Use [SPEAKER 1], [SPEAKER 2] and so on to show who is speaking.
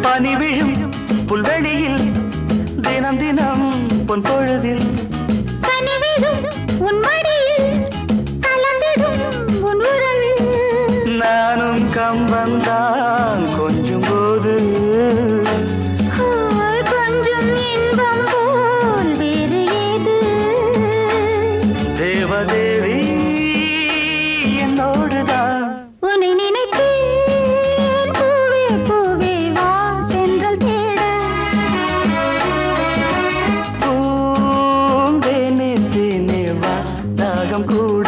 [SPEAKER 1] பனி விழும் புல்வெளியில் தினம் தினம் பொன் பொழுதில்
[SPEAKER 2] கனிவிடும் உன் மடியில் கலந்திடும் உன் உறவில்
[SPEAKER 1] நானும் கம்பந்தான் கொஞ்சம் போது
[SPEAKER 2] கொஞ்சம் இன்பம் போல் வேறு ஏது
[SPEAKER 1] தேவதேவி என்னோடுதான்
[SPEAKER 2] உன்னை நினைத்தேன் பூவே பூவே வா தென்றல் தேட
[SPEAKER 1] பூந்தேனே தேனே வா தாகம் கூட